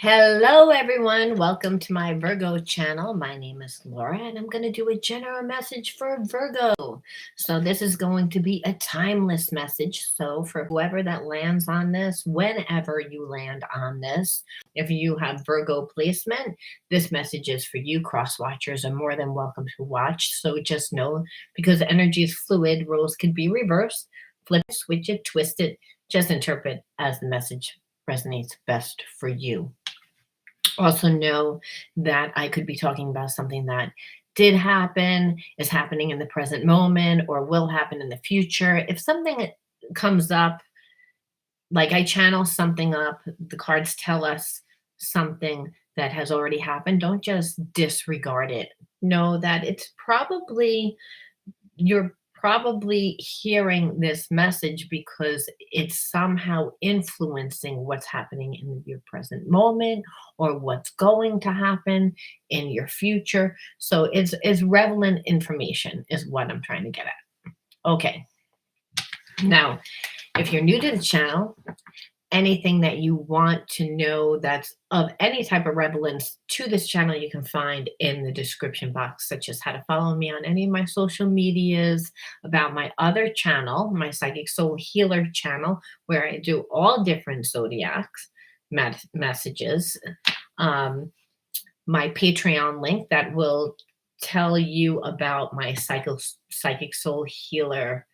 Hello, everyone. Welcome to my Virgo channel. My name is Laura, and I'm going to do a general message for Virgo. So, this is going to be a timeless message. So, for whoever that lands on this, whenever you land on this, if you have Virgo placement, this message is for you. Cross watchers are more than welcome to watch. So, just know because energy is fluid, roles can be reversed, flip, switch it, twist it. Just interpret as the message resonates best for you. Also know that I could be talking about something that did happen, is happening in the present moment, or will happen in the future. If something comes up, like I channel something up, the cards tell us something that has already happened, don't just disregard it. Know that you're probably hearing this message because it's somehow influencing what's happening in your present moment or what's going to happen in your future. So it's relevant information is what I'm trying to get at. Okay. Now, if you're new to the channel, anything that you want to know that's of any type of relevance to this channel, you can find in the description box, such as how to follow me on any of my social medias, about my other channel, my Psychic Soul Healer channel, where I do all different zodiacs messages. My Patreon link that will tell you about my Psychic Soul Healer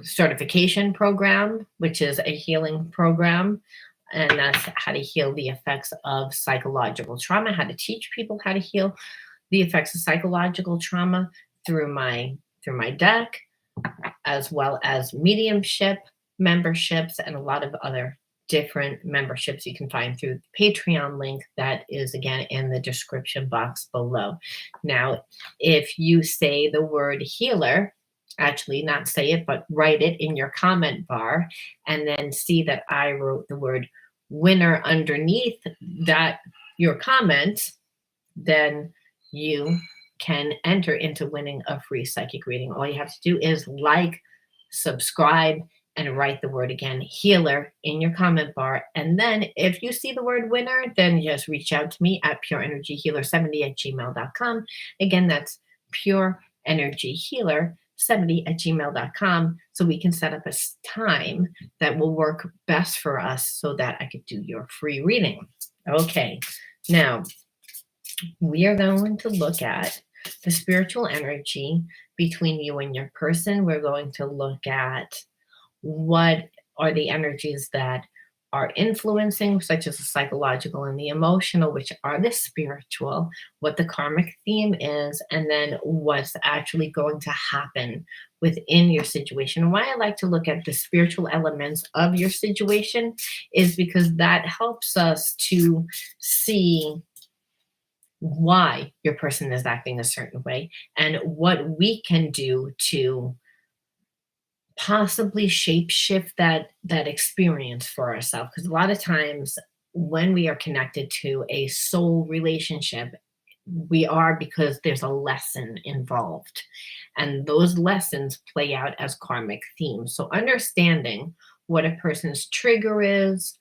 certification program, which is a healing program. And that's how to heal the effects of psychological trauma, how to teach people how to heal the effects of psychological trauma through my deck, as well as mediumship memberships and a lot of other different memberships you can find through the Patreon link that is again in the description box below. Now, if you say the word healer, actually not say it, but write it in your comment bar, and then see that I wrote the word winner underneath that your comment, then you can enter into winning a free psychic reading. All you have to do is like, subscribe, and write the word again, healer, in your comment bar. And then if you see the word winner, then just reach out to me at pureenergyhealer70@gmail.com. Again, that's pureenergyhealer70@gmail.com, so we can set up a time that will work best for us so that I could do your free reading. Okay, now we are going to look at the spiritual energy between you and your person. We're going to look at what are the energies that are influencing, such as the psychological and the emotional, which are the spiritual, what the karmic theme is, and then what's actually going to happen within your situation. Why I like to look at the spiritual elements of your situation is because that helps us to see why your person is acting a certain way and what we can do to possibly shape shift that experience for ourselves. Because a lot of times when we are connected to a soul relationship, we are because there's a lesson involved, and those lessons play out as karmic themes. So understanding what a person's trigger is,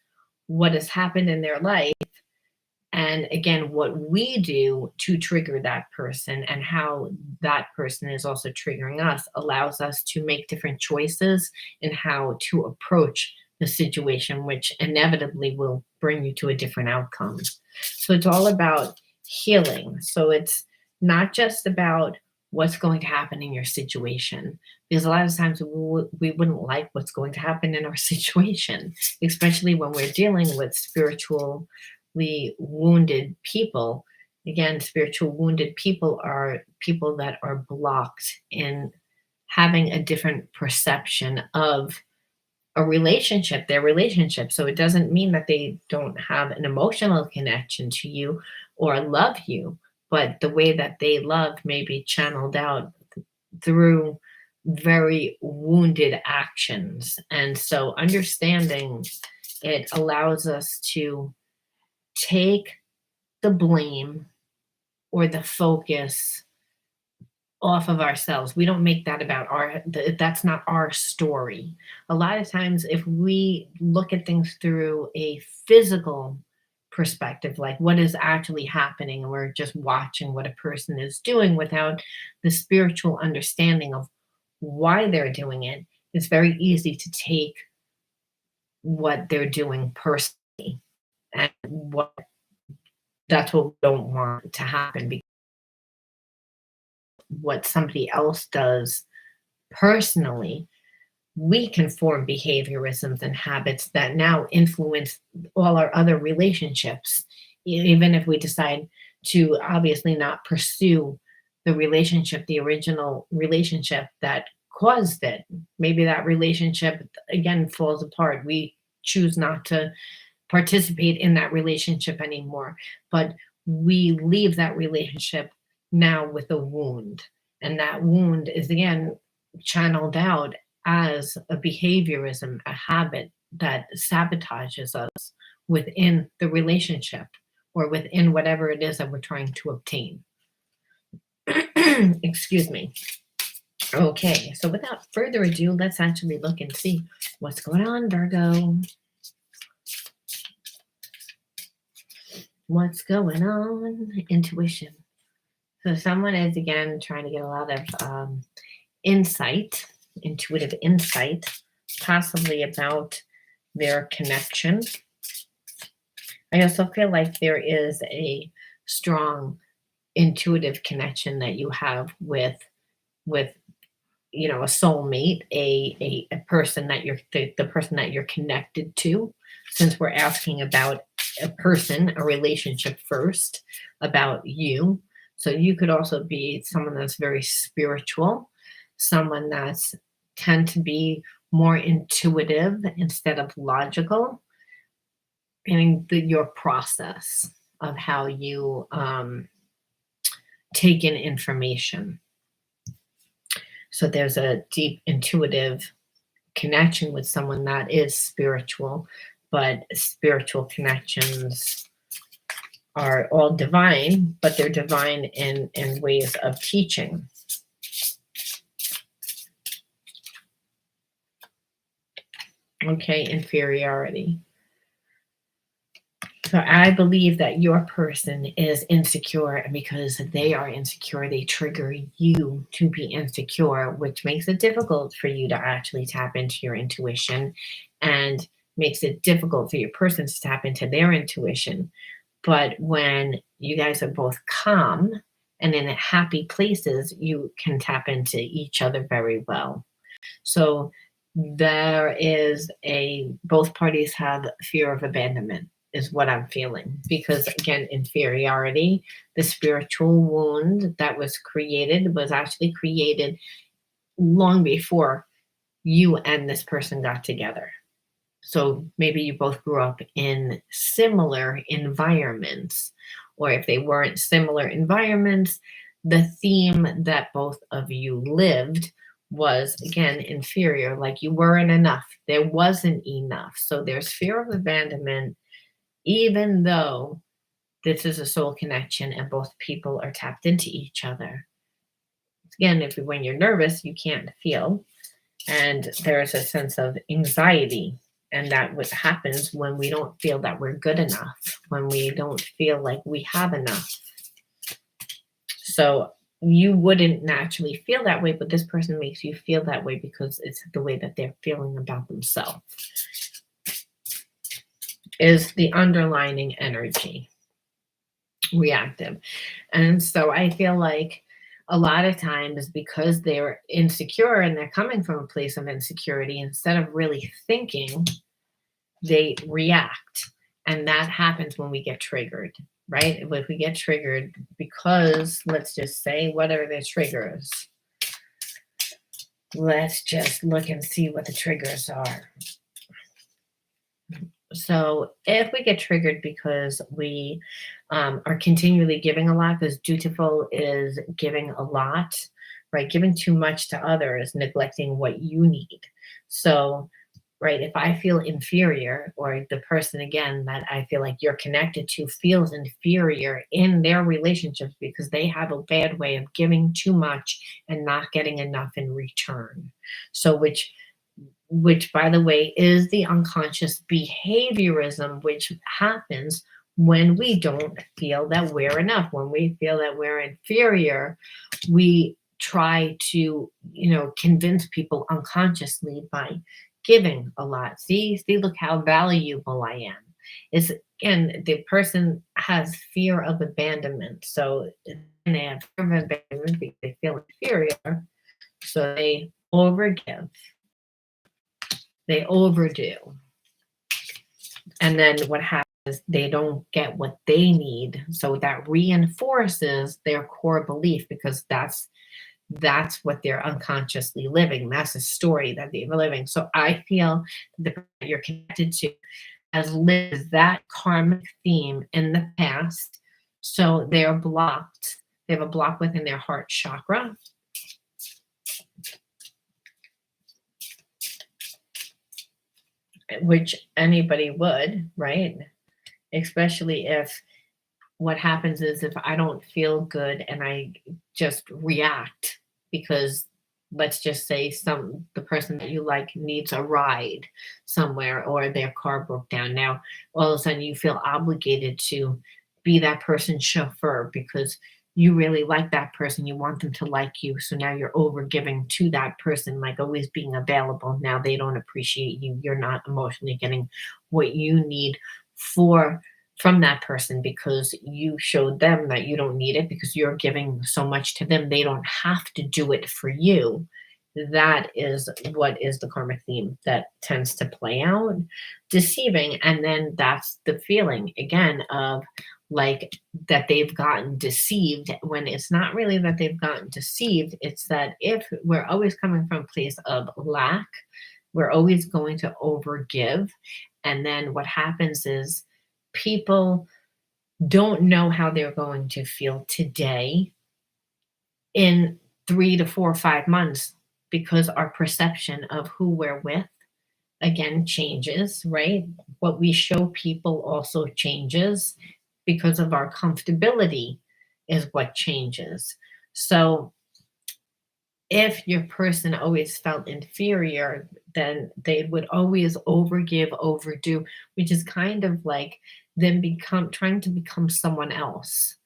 what has happened in their life, and again what we do to trigger that person and how that person is also triggering us allows us to make different choices in how to approach the situation, which inevitably will bring you to a different outcome. So it's all about healing. So it's not just about what's going to happen in your situation, because a lot of times we wouldn't like what's going to happen in our situation, especially when we're dealing with spiritually wounded people. Again, spiritual wounded people are people that are blocked in having a different perception of a relationship, their relationship. So it doesn't mean that they don't have an emotional connection to you or love you, but the way that they love may be channeled out through very wounded actions. And so understanding it allows us to take the blame or the focus off of ourselves. We don't make that about that's not our story. A lot of times, if we look at things through a physical perspective, like what is actually happening, and we're just watching what a person is doing without the spiritual understanding of why they're doing it, it's very easy to take what they're doing personally, and what that's what we don't want to happen, because what somebody else does personally, we can form behaviorisms and habits that now influence all our other relationships. Even if we decide to obviously not pursue the relationship, the original relationship that caused it, maybe that relationship again falls apart. We choose not to participate in that relationship anymore, but we leave that relationship now with a wound. And that wound is again channeled out as a behaviorism, a habit that sabotages us within the relationship or within whatever it is that we're trying to obtain. Excuse me. Okay, so without further ado, let's actually look and see what's going on, Virgo. What's going on? Intuition. So someone is again trying to get a lot of insight, intuitive insight, possibly about their connection. I also feel like there is a strong intuitive connection that you have with a soulmate, a person that you're the person that you're connected to, since we're asking about a person, a relationship first, about you. So you could also be someone that's very spiritual, someone that's tend to be more intuitive instead of logical in your process of how you take in information. So there's a deep intuitive connection with someone that is spiritual, but spiritual connections are all divine, but they're divine in ways of teaching. Okay, inferiority. So I believe that your person is insecure, and because they are insecure, they trigger you to be insecure, which makes it difficult for you to actually tap into your intuition and makes it difficult for your person to tap into their intuition. But when you guys are both calm and in happy places, you can tap into each other very well. So there is both parties have fear of abandonment, is what I'm feeling. Because again, inferiority, the spiritual wound that was actually created long before you and this person got together. So maybe you both grew up in similar environments, or if they weren't similar environments, the theme that both of you lived was again inferior, like you weren't enough. There wasn't enough. So there's fear of abandonment, even though this is a soul connection and both people are tapped into each other. Again, when you're nervous, you can't feel, and there's a sense of anxiety. And that what happens when we don't feel that we're good enough, when we don't feel like we have enough. So you wouldn't naturally feel that way, but this person makes you feel that way because it's the way that they're feeling about themselves. Is the underlining energy reactive. And so I feel like a lot of times, because they're insecure and they're coming from a place of insecurity, instead of really thinking, they react. And that happens when we get triggered, right? If we get triggered because, let's just say, what are the triggers? Let's just look and see what the triggers are. So if we get triggered because we are continually giving a lot, because dutiful is giving a lot, right? Giving too much to others, neglecting what you need. So, right, if I feel inferior, or the person again that I feel like you're connected to feels inferior in their relationships because they have a bad way of giving too much and not getting enough in return. So which by the way is the unconscious behaviorism, which happens when we don't feel that we're enough, when we feel that we're inferior, we try to, convince people unconsciously by giving a lot. See, look how valuable I am. Is again, the person has fear of abandonment. So they have fear of abandonment because they feel inferior. So they overgive, they overdo. And then what happens is they don't get what they need. So that reinforces their core belief because that's what they're unconsciously living. That's a story that they're living. So I feel the person that you're connected to has lived that karmic theme in the past. So they're blocked. They have a block within their heart chakra, which anybody would, right? Especially if what happens is if I don't feel good and I just react because let's just say the person that you like needs a ride somewhere or their car broke down. Now all of a sudden you feel obligated to be that person's chauffeur because you really like that person. You want them to like you. So now you're over giving to that person, like always being available. Now they don't appreciate you. You're not emotionally getting what you need for from that person because you showed them that you don't need it because you're giving so much to them. They don't have to do it for you. That is what is the karmic theme that tends to play out, deceiving. And then that's the feeling again of like that they've gotten deceived when it's not really that they've gotten deceived. It's that if we're always coming from a place of lack, we're always going to overgive. And then what happens is people don't know how they're going to feel today in 3 to 4 or 5 months because our perception of who we're with again changes, right? What we show people also changes because of our comfortability is what changes. So if your person always felt inferior, then they would always overgive, overdo, which is kind of like them become trying to become someone else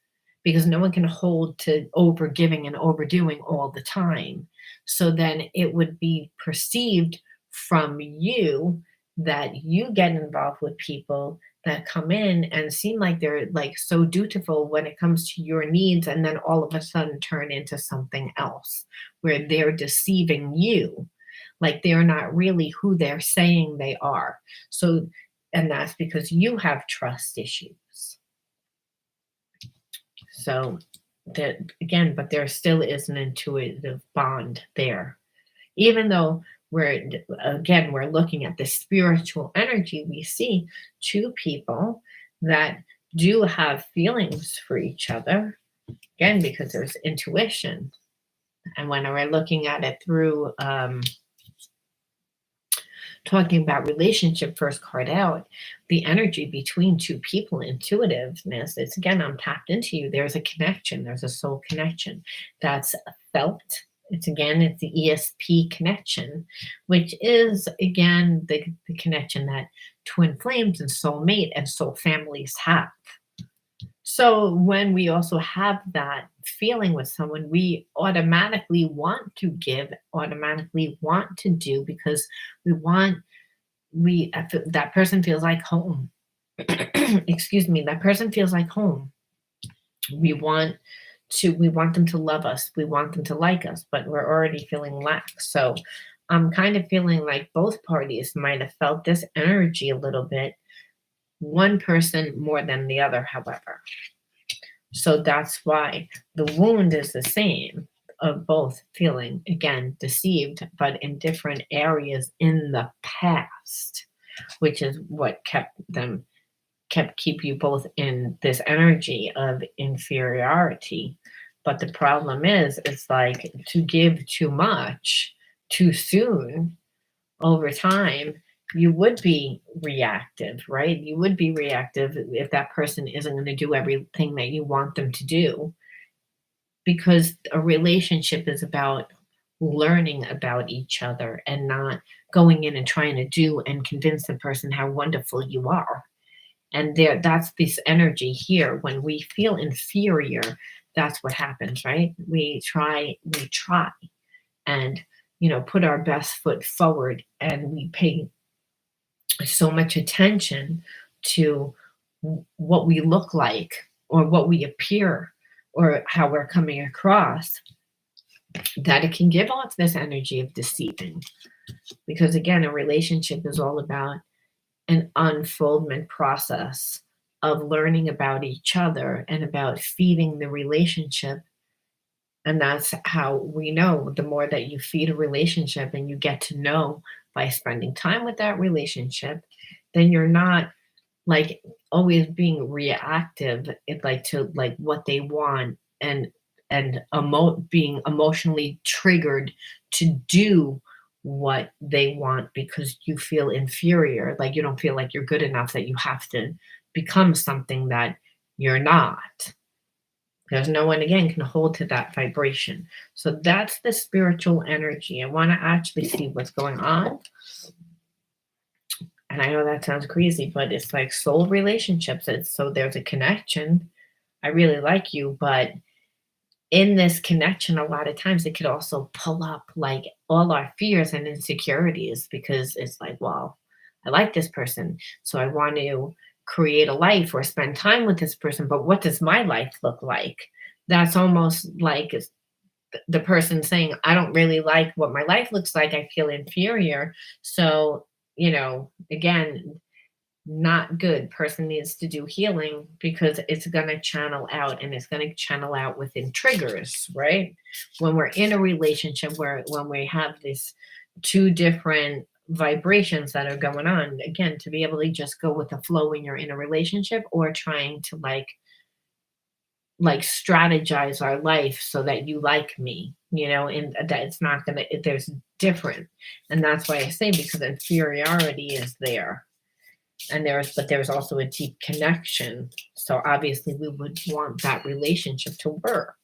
because no one can hold to overgiving and overdoing all the time. So then it would be perceived from you that you get involved with people that come in and seem like they're like so dutiful when it comes to your needs and then all of a sudden turn into something else where they're deceiving you like they're not really who they're saying they are. So and that's because you have trust issues. So that again, but there still is an intuitive bond there. Even though we're looking at the spiritual energy, we see two people that do have feelings for each other, again, because there's intuition. And when we're looking at it through talking about relationship first card out, the energy between two people, intuitiveness, it's again, I'm tapped into you. There's a connection, there's a soul connection that's felt. It's the ESP connection, which is again the connection that twin flames and soulmate and soul families have. So when we also have that feeling with someone, we automatically want to give, automatically want to do because we want that person feels like home. Excuse me, that person feels like home. We want we want them to love us, we want them to like us, but we're already feeling lack. So I'm kind of feeling like both parties might have felt this energy a little bit, one person more than the other, however. So that's why the wound is the same of both feeling, again, deceived, but in different areas in the past, which is what keep you both in this energy of inferiority. But the problem is, it's like to give too much too soon over time, you would be reactive, right? You would be reactive if that person isn't going to do everything that you want them to do because a relationship is about learning about each other and not going in and trying to do and convince the person how wonderful you are. And that's this energy here. When we feel inferior, that's what happens, right? We try and, put our best foot forward, and we pay so much attention to what we look like, or what we appear, or how we're coming across, that it can give off this energy of deceiving. Because again, a relationship is all about an unfoldment process of learning about each other and about feeding the relationship. And that's how we know, the more that you feed a relationship and you get to know by spending time with that relationship, then you're not like always being reactive, like to like what they want, and being emotionally triggered to do what they want, because you feel inferior, like you don't feel like you're good enough, that you have to become something that you're not, because no one again can hold to that vibration. So that's the spiritual energy. I want to actually see what's going on. And I know that sounds crazy, but it's like soul relationships. So there's a connection. I really like you, but in this connection, a lot of times it could also pull up like all our fears and insecurities, because it's like, well, I like this person, so I want to create a life or spend time with this person, but what does my life look like? That's almost like the person saying, I don't really like what my life looks like. I feel inferior. So, again, not good. Person needs to do healing, because it's going to channel out, and it's going to channel out within triggers, right? When we're in a relationship, where when we have these two different vibrations that are going on, again, to be able to just go with the flow when you're in a relationship, or trying to like strategize our life so that you like me, and that it's not gonna, there's different. And that's why I say, because inferiority is there, and there's also a deep connection. So obviously we would want that relationship to work.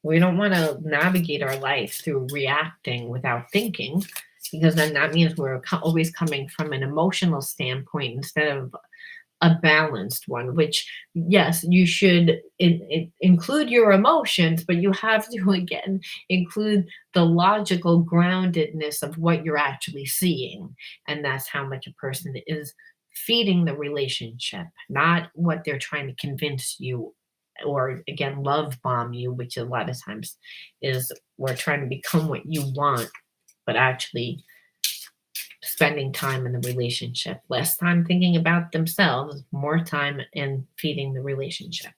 We don't want to navigate our life through reacting without thinking, because then that means we're always coming from an emotional standpoint instead of a balanced one. Which, yes, you should include your emotions, but you have to again include the logical groundedness of what you're actually seeing. And that's how much a person is feeding the relationship, not what they're trying to convince you, or again, love bomb you, which a lot of times is we're trying to become what you want, but actually spending time in the relationship, less time thinking about themselves, more time in feeding the relationship.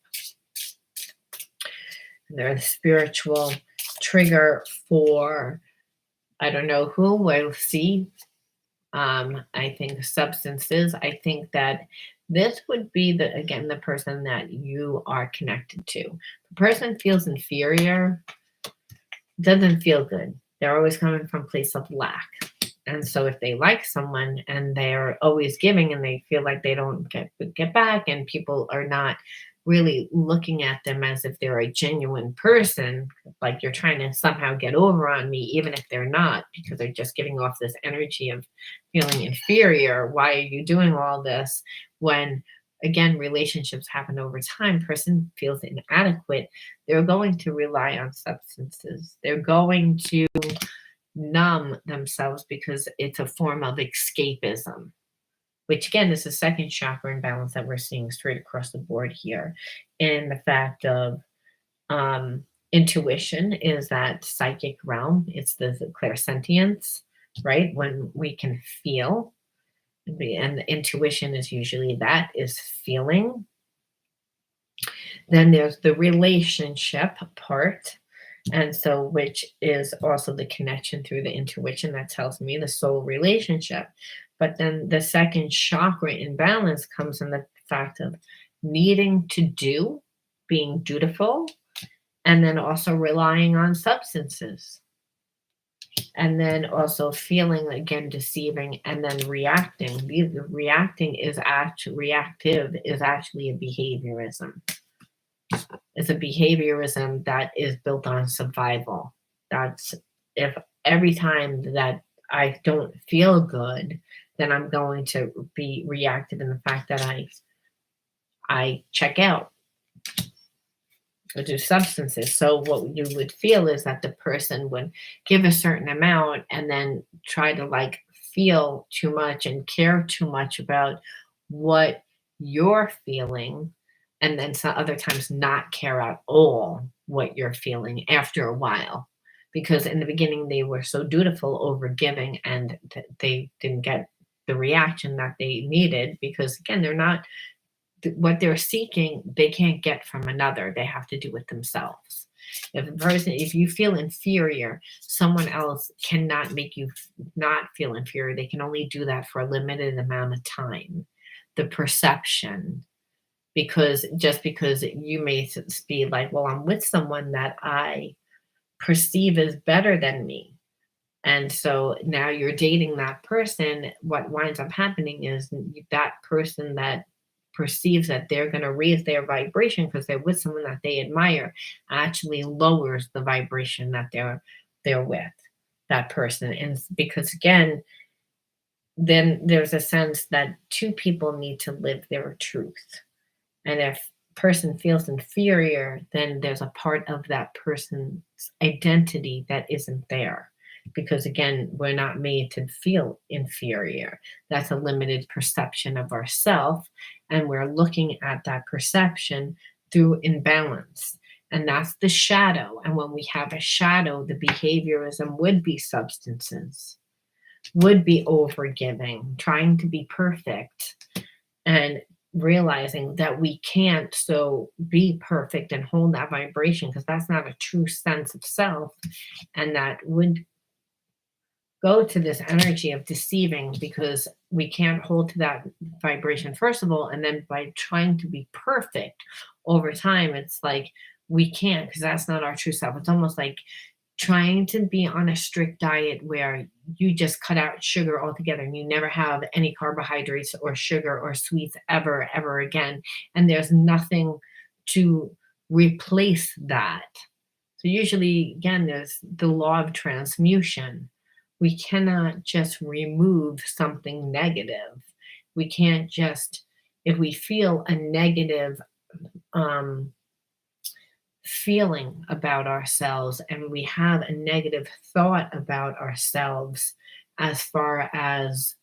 And they're the spiritual trigger for, I don't know who, we'll see. I think substances. I think that this would be the person that you are connected to. The person feels inferior, doesn't feel good. They're always coming from a place of lack. And so if they like someone and they're always giving, and they feel like they don't get back, and people are not really looking at them as if they're a genuine person, like you're trying to somehow get over on me, even if they're not, because they're just giving off this energy of feeling inferior. Why are you doing all this? When again, relationships happen over time, person feels inadequate, they're going to rely on substances. They're going to numb themselves, because it's a form of escapism, which again is the second chakra imbalance that we're seeing straight across the board here. In the fact of intuition is that psychic realm, it's the clairsentience, right? When we can feel, and the intuition is usually that is feeling. Then there's the relationship part, and so which is also the connection through the intuition that tells me the soul relationship. But then the second chakra imbalance comes in the fact of needing to do, being dutiful, and then also relying on substances. And then also feeling, again, deceiving, and then reacting. The reacting is actually reactive, is actually a behaviorism. It's a behaviorism that is built on survival. That's if every time that I don't feel good, then I'm going to be reactive in the fact that I I check out or do substances. So what you would feel is that the person would give a certain amount and then try to like feel too much and care too much about what you're feeling, and then some other times not care at all what you're feeling after a while. Because in the beginning they were so dutiful over giving, and they didn't get the reaction that they needed, because again, they're not what they're seeking, they can't get from another. They have to do it themselves. If you feel inferior, someone else cannot make you not feel inferior. They can only do that for a limited amount of time. The perception, because just because you may be like, well, I'm with someone that I perceive as better than me. And so now you're dating that person. What winds up happening is that person that perceives that they're going to raise their vibration because they're with someone that they admire actually lowers the vibration that they're with that person. And because again, then there's a sense that two people need to live their truth. And if person feels inferior, then there's a part of that person's identity that isn't there. Because again, we're not made to feel inferior. That's a limited perception of ourself, and we're looking at that perception through imbalance. And that's the shadow. And when we have a shadow, the behaviorism would be substances, would be overgiving, trying to be perfect, and realizing that we can't so be perfect and hold that vibration, because that's not a true sense of self. And that would go to this energy of deceiving, because we can't hold to that vibration first of all, and then by trying to be perfect over time, it's like we can't, because that's not our true self. It's almost like trying to be on a strict diet where you just cut out sugar altogether and you never have any carbohydrates or sugar or sweets ever again, and there's nothing to replace that. So usually again, there's the law of transmutation. We cannot just remove something negative. We can't just, if we feel a negative feeling about ourselves and we have a negative thought about ourselves, as far as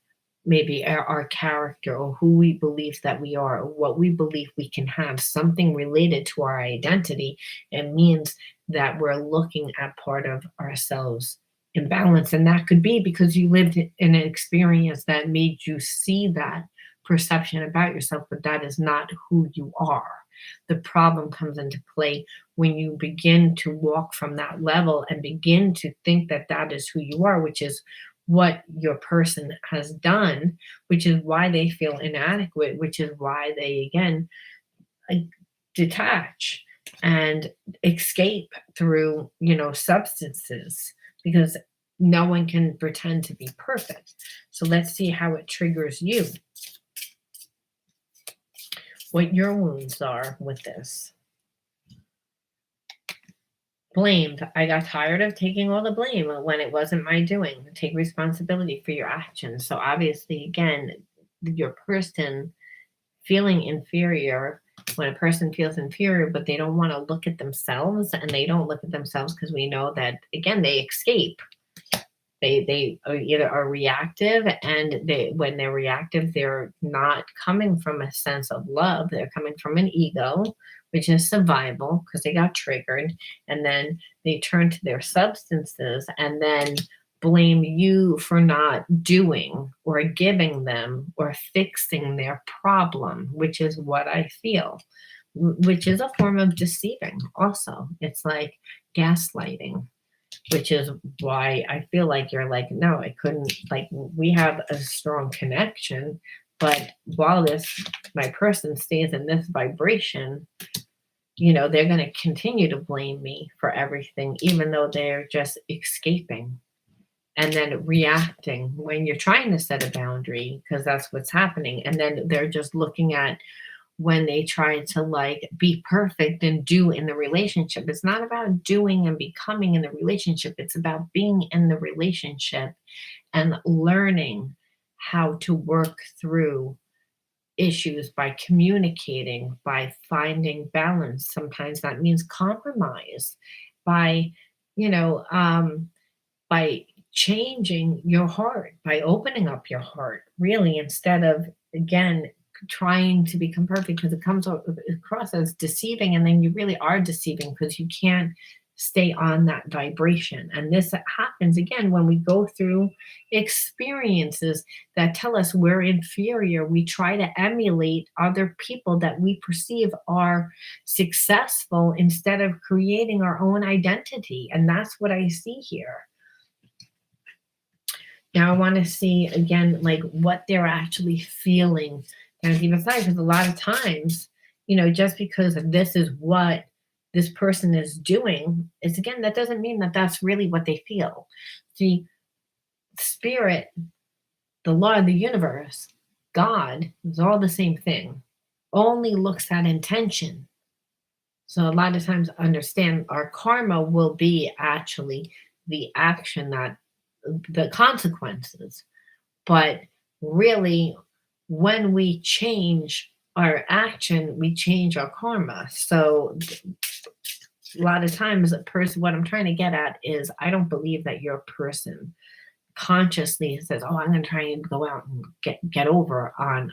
maybe our character or who we believe that we are or what we believe we can have, something related to our identity, it means that we're looking at part of ourselves imbalance. And that could be because you lived in an experience that made you see that perception about yourself, but that is not who you are. The problem comes into play when you begin to walk from that level and begin to think that that is who you are, which is what your person has done, which is why they feel inadequate, which is why they, again, like, detach and escape through, substances, because no one can pretend to be perfect. So let's see how it triggers you, what your wounds are with this. Blamed. I got tired of taking all the blame when it wasn't my doing. Take responsibility for your actions. So obviously, again, your person feeling inferior, when a person feels inferior, but they don't want to look at themselves, and they don't look at themselves because we know that, again, they escape. They are either are reactive, and when they're reactive, they're not coming from a sense of love. They're coming from an ego, which is survival, because they got triggered, and then they turn to their substances and then blame you for not doing or giving them or fixing their problem, which is what I feel, which is a form of deceiving also. It's like gaslighting, which is why I feel like you're like, no, I couldn't, like, we have a strong connection, but while my person stays in this vibration, they're going to continue to blame me for everything, even though they're just escaping and then reacting when you're trying to set a boundary, because that's what's happening. And then they're just looking at when they try to like be perfect and do in the relationship. It's not about doing and becoming in the relationship. It's about being in the relationship and learning how to work through issues by communicating, by finding balance. Sometimes that means compromise, by, you know, by changing your heart, by opening up your heart, really, instead of, again, trying to become perfect, because it comes across as deceiving, and then you really are deceiving because you can't stay on that vibration. And this happens again when we go through experiences that tell us we're inferior. We try to emulate other people that we perceive are successful instead of creating our own identity. And that's what I see here. Now I want to see again, like what they're actually feeling and deep inside, because a lot of times, just because this is what this person is doing, it's again, that doesn't mean that that's really what they feel. See, spirit, the law of the universe, God is all the same thing, only looks at intention. So a lot of times understand our karma will be actually the action, that the consequences. But really, when we change our action, we change our karma. So a lot of times a person, what I'm trying to get at is, I don't believe that your person consciously says, oh, I'm going to try and go out and get over on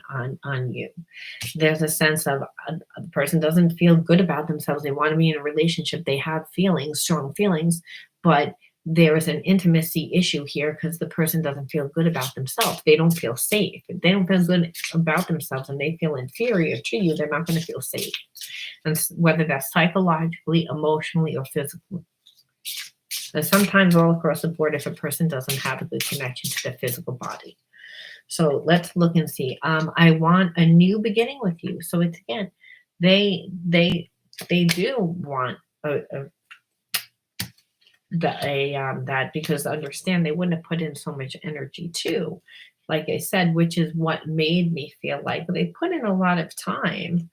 you. There's a sense of a person doesn't feel good about themselves. They want to be in a relationship. They have feelings, strong feelings, but there is an intimacy issue here because the person doesn't feel good about themselves. They don't feel safe. If they don't feel good about themselves and they feel inferior to you, they're not going to feel safe. And whether that's psychologically, emotionally, or physically. And sometimes all across the board, if a person doesn't have a good connection to their physical body. So let's look and see. I want a new beginning with you. So it's again, they do want that, because understand they wouldn't have put in so much energy too, like I said, which is what made me feel like they put in a lot of time,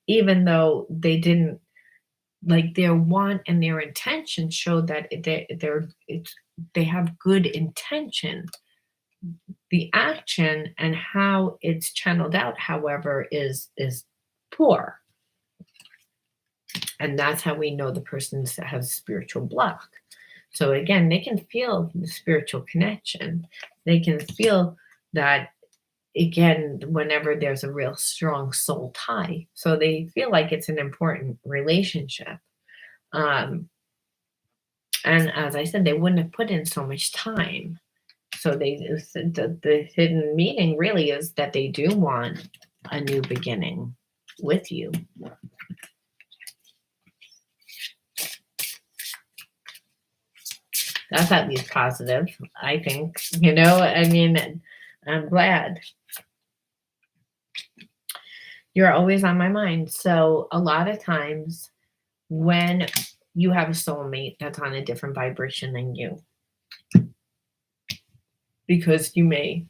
even though they didn't, like, their want and their intention showed that they have good intention. The action and how it's channeled out, however, is poor. And that's how we know the person has spiritual block. So again, they can feel the spiritual connection. They can feel that, again, whenever there's a real strong soul tie. So they feel like it's an important relationship. And as I said, they wouldn't have put in so much time. So the hidden meaning really is that they do want a new beginning with you. That's at least positive, I think. I mean, I'm glad. You're always on my mind. So a lot of times when you have a soulmate that's on a different vibration than you, because you may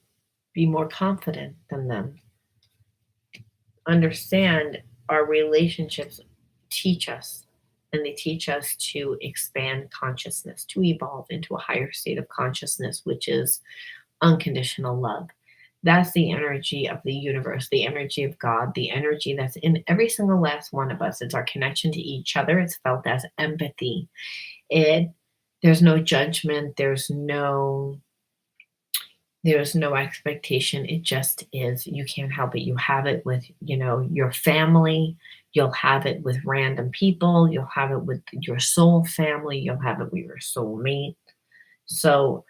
be more confident than them, understand our relationships teach us. And they teach us to expand consciousness, to evolve into a higher state of consciousness, which is unconditional love. That's the energy of the universe, the energy of God, the energy that's in every single last one of us. It's our connection to each other. It's felt as empathy. There's no judgment. There's no expectation. It just is. You can't help it. You have it with, your family. You'll have it with random people. You'll have it with your soul family. You'll have it with your soulmate. So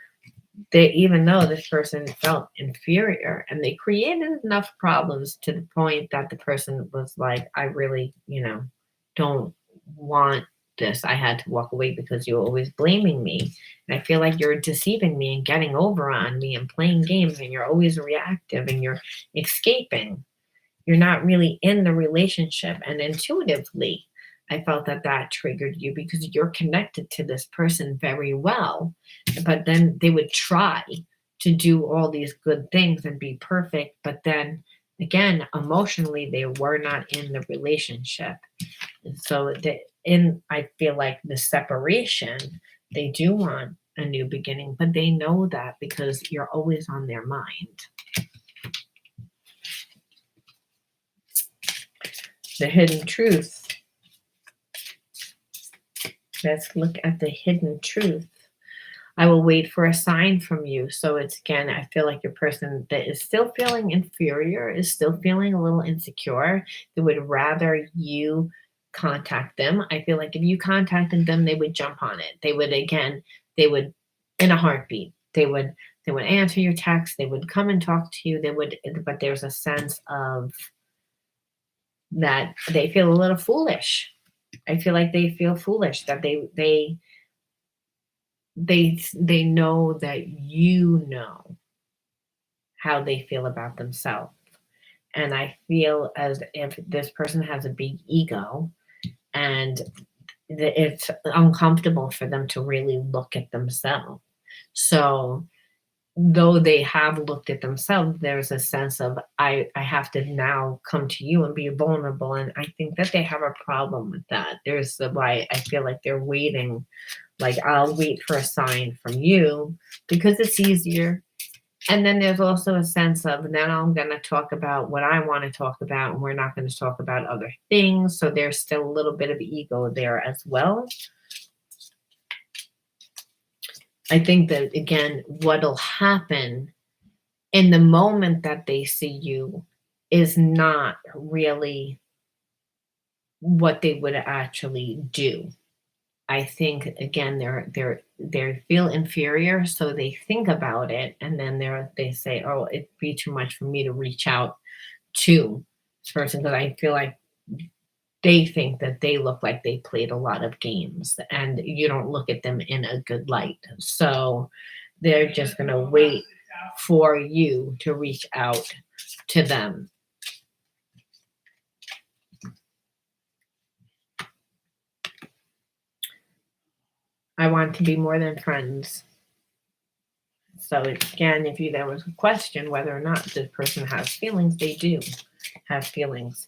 even though this person felt inferior, and they created enough problems to the point that the person was like, I really, don't want this. I had to walk away because you're always blaming me. And I feel like you're deceiving me and getting over on me and playing games, and you're always reactive and you're escaping. You're not really in the relationship. And intuitively, I felt that triggered you because you're connected to this person very well. But then they would try to do all these good things and be perfect. But then again, emotionally, they were not in the relationship. And so I feel like the separation, they do want a new beginning, but they know that because you're always on their mind. The hidden truth. Let's look at the hidden truth. I will wait for a sign from you. So it's again, I feel like your person that is still feeling inferior, is still feeling a little insecure. They would rather you contact them. I feel like if you contacted them, they would jump on it. They would again, they would in a heartbeat. They would answer your text, they would come and talk to you, they would, but there's a sense of that they feel a little foolish. I feel like they feel foolish that they know that you know how they feel about themselves. And I feel as if this person has a big ego and it's uncomfortable for them to really look at themselves. So though they have looked at themselves, there's a sense of I have to now come to you and be vulnerable. And I think that they have a problem with that. There's the why I feel like they're waiting, like I'll wait for a sign from you because it's easier. And then there's also a sense of then I'm going to talk about what I want to talk about, and we're not going to talk about other things. So there's still a little bit of ego there as well. I think that again, what'll happen in the moment that they see you is not really what they would actually do. I think again they feel inferior, so they think about it, and then they say, "Oh, it'd be too much for me to reach out to this person," because I feel like they think that they look like they played a lot of games, and you don't look at them in a good light. So they're just gonna wait for you to reach out to them. I want to be more than friends. So again, if there was a question whether or not this person has feelings, they do have feelings,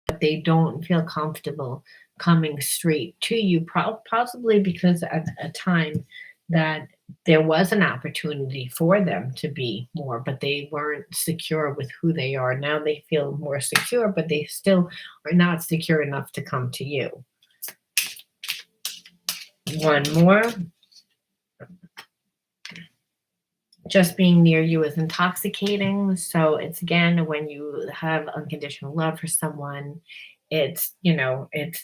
but they don't feel comfortable coming straight to you, possibly because at a time that there was an opportunity for them to be more, but they weren't secure with who they are. Now they feel more secure, but they still are not secure enough to come to you. One more. Just being near you is intoxicating. So it's again, when you have unconditional love for someone, it's, it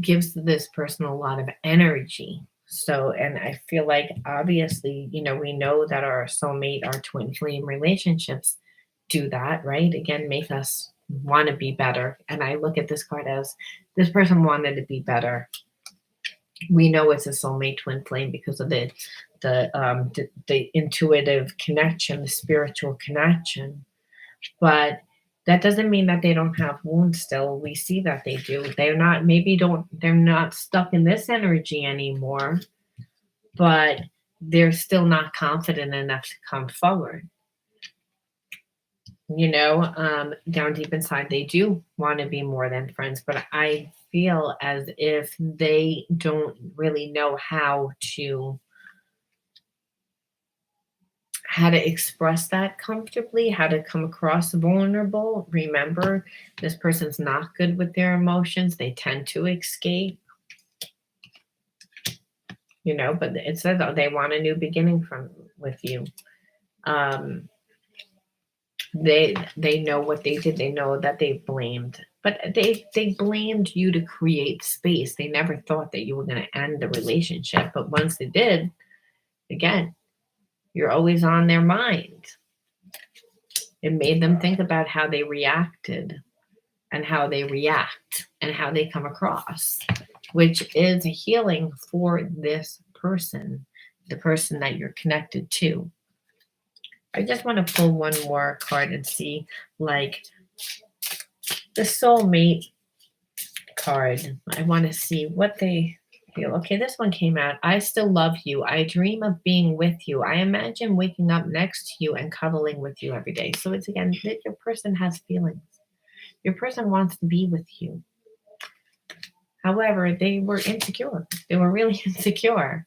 gives this person a lot of energy. So, and I feel like obviously, we know that our soulmate, our twin flame relationships do that, right? Again, make us want to be better. And I look at this card as this person wanted to be better. We know it's a soulmate twin flame because of the intuitive connection, the spiritual connection. But that doesn't mean that they don't have wounds still. We see that they do. They're not stuck in this energy anymore, but they're still not confident enough to come forward. Down deep inside, they do want to be more than friends, but I feel as if they don't really know how to express that comfortably, how to come across vulnerable. Remember, this person's not good with their emotions. They tend to escape, but it says they want a new beginning with you. They know what they did. They know that they blamed, but they blamed you to create space. They never thought that you were going to end the relationship, but once they did, again, you're always on their mind. It made them think about how they reacted and how they react and how they come across, which is healing for this person, the person that you're connected to. I just want to pull one more card and see, like, the soulmate card. I want to see what they feel. Okay, this one came out. I still love you. I dream of being with you. I imagine waking up next to you and cuddling with you every day. So it's again that your person has feelings. Your person wants to be with you. However, they were insecure. They were really insecure.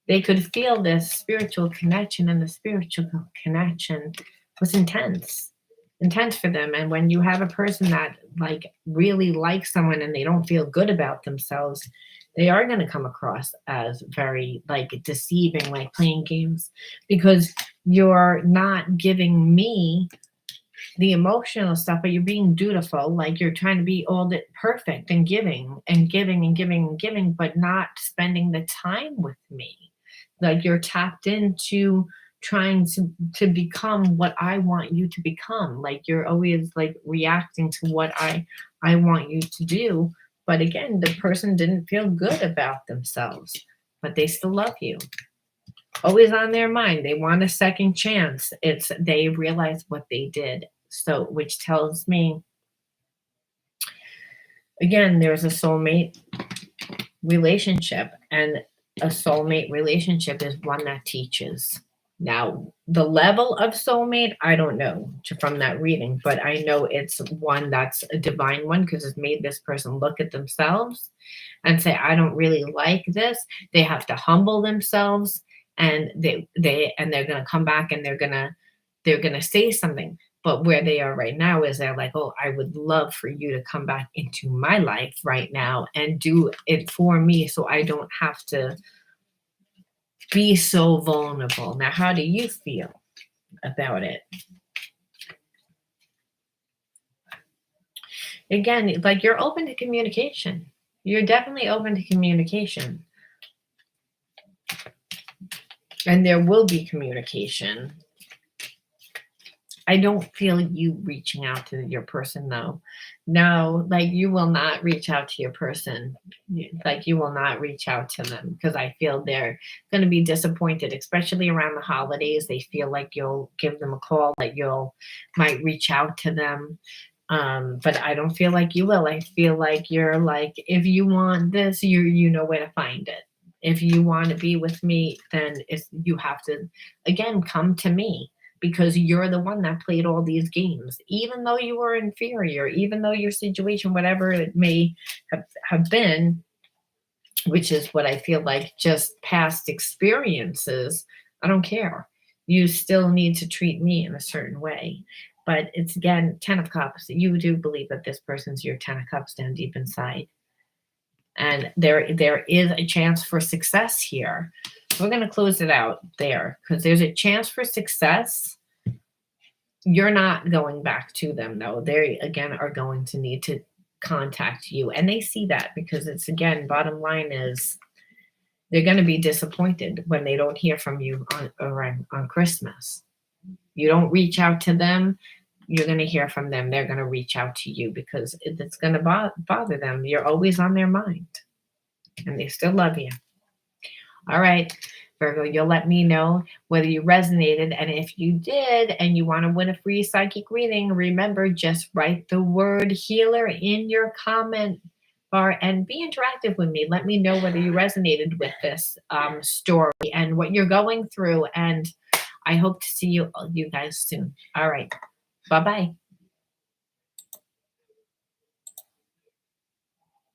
They could feel this spiritual connection, and the spiritual connection was intense. intense for them. And when you have a person that like really likes someone and they don't feel good about themselves, they are going to come across as very like deceiving, like playing games, because you're not giving me the emotional stuff, but you're being dutiful. Like you're trying to be all that perfect and giving and giving and giving and giving, but not spending the time with me. Like you're tapped into trying to become what I want you to become. Like you're always like reacting to what I want you to do. But again, the person didn't feel good about themselves, but they still love you. Always on their mind. They want a second chance. It's they realize what they did. So, which tells me, again, there's a soulmate relationship, and a soulmate relationship is one that teaches. Now, the level of soulmate, I don't know from that reading, but I know it's one that's a divine one because it's made this person look at themselves and say, I don't really like this. They have to humble themselves, and they're gonna come back and they're gonna say something. But where they are right now is they're like, oh, I would love for you to come back into my life right now and do it for me so I don't have to be so vulnerable. Now, how do you feel about it? Again, like you're open to communication. You're definitely open to communication. And there will be communication. I don't feel you reaching out to your person though. No, like you will not reach out to your person. Like you will not reach out to them because I feel they're going to be disappointed, especially around the holidays. They feel like you'll give them a call, that you'll might reach out to them. But I don't feel like you will. I feel like you're like, if you want this, you know where to find it. If you want to be with me, then you have to again come to me, because you're the one that played all these games, even though you were inferior, even though your situation, whatever it may have been, which is what I feel like, just past experiences. I don't care. You still need to treat me in a certain way. But it's again, 10 of Cups. You do believe that this person's your 10 of Cups down deep inside. And there is a chance for success here. We're going to close it out there because there's a chance for success. You're not going back to them, though. They, again, are going to need to contact you. And they see that because it's, again, bottom line is they're going to be disappointed when they don't hear from you on Christmas. You don't reach out to them, you're going to hear from them. They're going to reach out to you because it's going to bother them. You're always on their mind. And they still love you. All right, Virgo, you'll let me know whether you resonated. And if you did and you want to win a free psychic reading, remember, just write the word healer in your comment bar and be interactive with me. Let me know whether you resonated with this story and what you're going through. And I hope to see you guys soon. All right. Bye-bye.